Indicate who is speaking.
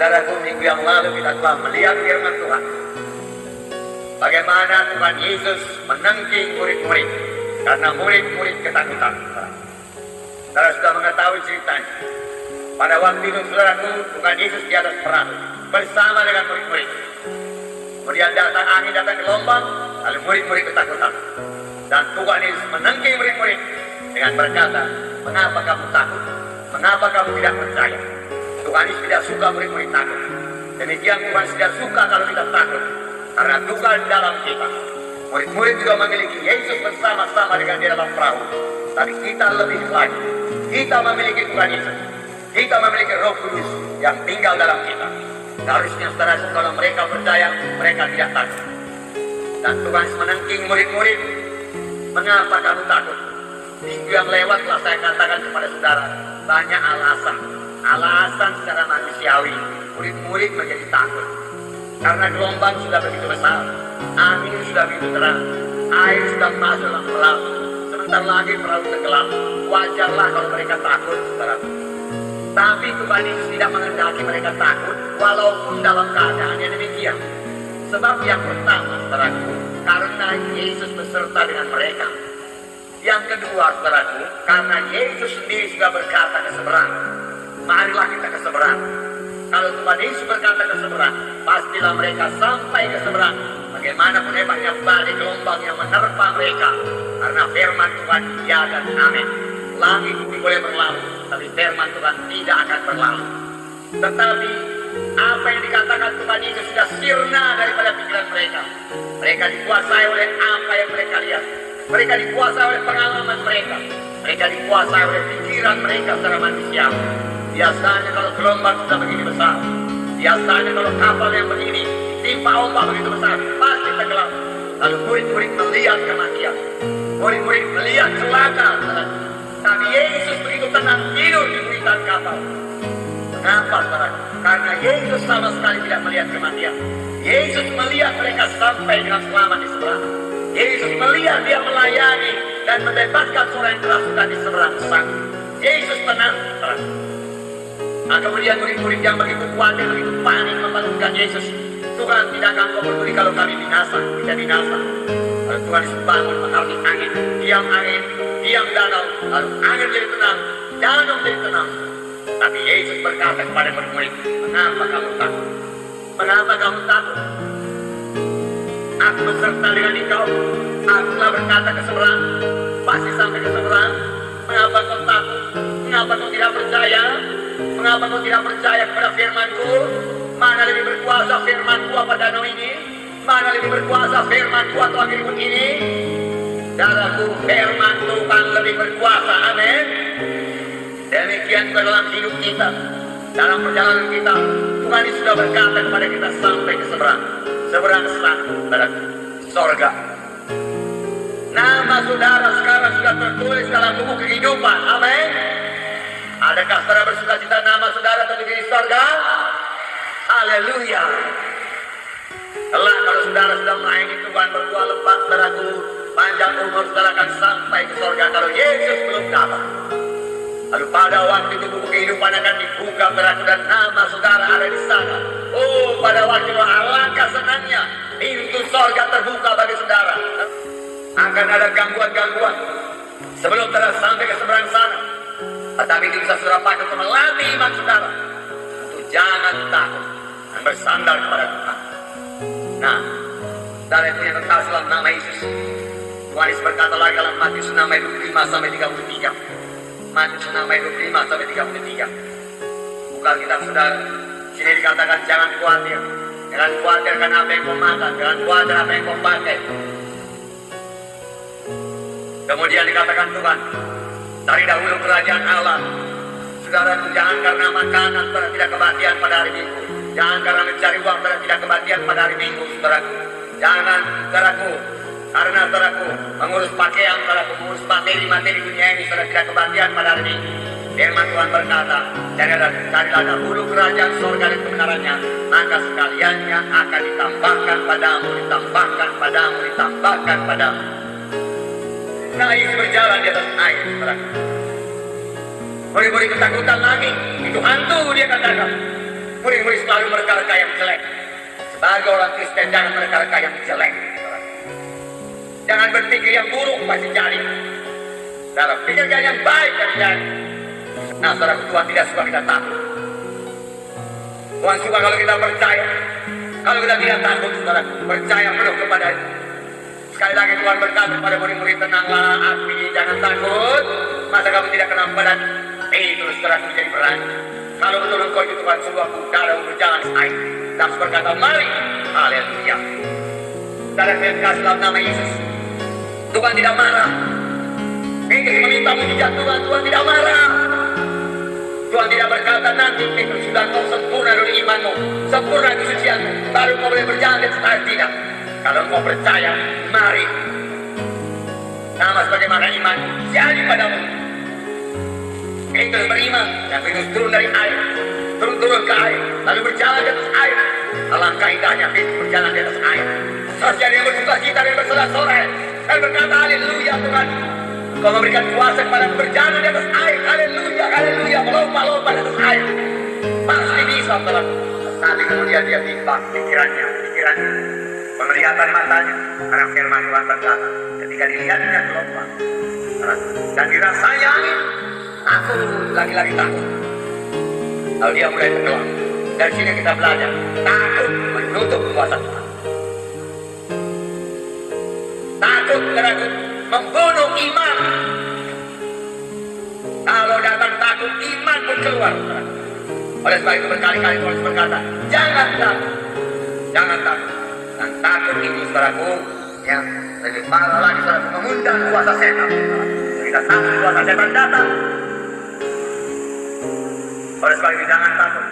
Speaker 1: Saudaraku, minggu yang lalu kita telah melihat firman Tuhan. Bagaimana Tuhan Yesus menengking murid-murid karena murid-murid ketakutan. Saudara sudah mengetahui ceritanya. Pada waktu itu, saudaraku, Tuhan Yesus di atas perahu bersama dengan murid-murid. Kemudian datang angin, datang gelombang, lalu murid-murid ketakutan. Dan Tuhan Yesus menengking murid-murid dengan berkata, "Mengapa kamu takut? Mengapa kamu tidak percaya?" Tuhan Yesus tidak suka murid-murid takut. Demikian Tuhan tidak suka kalau kita takut, karena Tuhan dalam kita. Murid-murid juga memiliki Yesus bersama-sama dengan di dalam perahu. Tapi kita lebih lagi, kita memiliki Tuhan Yesus. Kita memiliki Roh Kudus yang tinggal dalam kita. Harusnya saudara, kalau mereka percaya, mereka tidak takut. Dan Tuhan menengking murid-murid, "Mengapa kamu takut?" Minggu yang lewat telah saya katakan kepada saudara, banyak alasan secara manusiawi murid-murid menjadi takut. Karena gelombang sudah begitu besar, angin sudah begitu terang, air sudah masuk dalam perahu, sebentar lagi perahu tenggelam. Wajarlah kalau mereka takut, saudara. Tapi Tuhan Yesus tidak menghendaki mereka takut, walaupun dalam keadaan yang demikian. Sebab yang pertama, saudaraku, karena Yesus beserta dengan mereka. Yang kedua, saudaraku, karena Yesus sendiri sudah berkata ke seberang, "Marilah kita ke seberang." Kalau Tuhan Yesus berkata ke seberang, pastilah mereka sampai ke seberang. Bagaimanapun hebatnya badai gelombang yang menerpa mereka, karena firman Tuhan ya dan amin. Langit bumi boleh berlalu, tapi firman Tuhan tidak akan berlalu. Tetapi apa yang dikatakan Tuhan Yesus sudah sirna daripada pikiran mereka. Mereka dikuasai oleh apa yang mereka lihat. Mereka dikuasai oleh pengalaman mereka. Mereka dikuasai oleh pikiran mereka secara manusia. Biasanya kalau gelombang sudah begini besar, biasanya kalau kapal yang begini timpa ombak begitu besar, pasti tenggelam. Lalu murid-murid melihat kematian, murid-murid melihat celaka. Tapi Yesus begitu tenang tidur di buritan kapal. Mengapa, saudara? Karena Yesus sama sekali tidak melihat kematian. Yesus melihat mereka sampai dengan selamat di seberang. Yesus melihat dia melayani dan membebaskan seorang yang kerasukan di seberang sana. Yesus tenang. Nah, kemudian murid-murid yang begitu khawatir, begitu panik membangunkan Yesus. "Tuhan, tidak akan kau peduli kalau kami binasa?" "Tidak binasa." Lalu Tuhan Yesus bangun mengalami angin, diam danau, lalu angin jadi tenang, danau jadi tenang. Tapi Yesus berkata kepada murid-murid, "Mengapa kamu takut? Mengapa kamu takut? Aku beserta dengan engkau. Aku telah berkata ke seberang, pasti sampai ke seberang. Mengapa kau takut? Mengapa kau tidak percaya? Mengapa kau tidak percaya kepada firman-Ku? Mana lebih berkuasa firman-Ku apa danau ini? Mana lebih berkuasa firman-Ku atau angin ribut ini?" Saudaraku, firman Tuhan lebih berkuasa. Amin. Demikian juga dalam hidup kita, dalam perjalanan kita, Tuhan ini sudah berkata kepada kita sampai ke seberang. Seberang sana, sorga. Nama saudara sekarang sudah tertulis dalam buku kehidupan. Amin. Adakah saudara bersuka cita nama saudara tertulis di sorga? Haleluya. Kelak kalau saudara sudah melayani Tuhan berdua lepas, saudaraku, panjang umur saudara akan sampai ke sorga kalau Yesus belum datang. Lalu pada waktu itu buku kehidupan akan dibuka, saudaraku, dan nama saudara ada di sana. Oh, pada waktu itu alangkah senangnya pintu sorga terbuka bagi saudara. Akan ada gangguan-gangguan sebelum saudara sampai ke seberang sana. Tetapi itu bisa saudara pakai untuk melatih iman saudara. Untuk jangan takut dan bersandar kepada Tuhan. Nah, saudara itu yang terkasih dalam nama Yesus. Tuhan Yesus berkata lagi dalam Matius 6 ayat 25 sampai 33. Matius 6 ayat 25 sampai 33. Buka kitab saudara. Sini dikatakan jangan khawatir. Jangan khawatir karena apa yang kau makan. Jangan khawatir apa yang kau pakai. Kemudian dikatakan Tuhan, cari dahulu kerajaan Allah. Saudara, jangan karena makanan saudara tidak kebatian pada hari Minggu. Jangan karena mencari uang saudara tidak kebatian pada hari Minggu, saudaraku. Jangan, saudaraku, karena saudaraku mengurus pakaian, saudaraku, mengurus materi-materi dunia ini saudara tidak kebatian pada hari Minggu. Firman Tuhan berkata, carilah dahulu kerajaan surga dan kebenarannya, maka sekaliannya akan ditambahkan padamu, ditambahkan padamu, ditambahkan padamu. Nah, Yesus berjalan di atas air, saudara. Murid-murid ketakutan lagi, itu hantu dia katakan. Murid-murid selalu mereka-reka yang jelek. Sebagai orang Kristen jangan mereka-reka yang jelek. Jangan berpikir yang buruk pasti jadi. Saudara, pikirkan yang baik dan jadi. Nah, saudara, Tuhan tidak suka kita takut. Tuhan suka kalau kita percaya. Kalau kita tidak takut, saudara, percaya penuh kepada Dia. Sekali lagi Tuhan berkata kepada murid-murid, tenanglah, api, jangan takut. Masa kamu tidak kenal badan? Terus saudara menjadi berani. Kalau betul engkau itu Tuhan, sungguh aku dalam berjalan air. Dalam berkata, mari, haleluya. Saudara, saya kasih dalam nama Yesus. Tuhan tidak marah. Petrus meminta mujizat Tuhan, Tuhan tidak marah. Tuhan tidak berkata nanti Petrus sudah kau sempurna dari imanmu, sempurna kesucianmu, baru kau boleh berjalan di atas air. Tidak. Kalau kau percaya, mari. Sama sebagaimana iman jadi padamu. Petrus beriman, dan Petrus turun dari air, turun ke air, lalu berjalan di atas air. Alangkah indahnya Petrus berjalan di atas air. Saudara yang bersuka cita dan bersorak-sorai, dan berkata, haleluya Tuhan. Kau memberikan kuasa kepada berjalan di atas air. Haleluya, haleluya, melompat-lompat di atas air. Pasti bisa, saudara. Tapi kemudian dia timbang pikirannya, penglihatan matanya. Karena firman Tuhan berkata, ketika dilihatnya gelombang dan dirasanya angin, aku lagi-lagi takut. Lalu dia mulai tenggelam. Dari sini kita belajar, takut menutup kuasa Tuhan. Takut karena membunuh iman. Kalau datang takut, iman pun keluar. Oleh sebab itu berkali-kali Tuhan berkata, jangan takut, jangan takut. Dan takut itu, saudaraku, yang lebih parah lagi, saudaraku, mengundang kuasa setan. Kita takut kuasa setan datang. Oleh sebab itu jangan takut.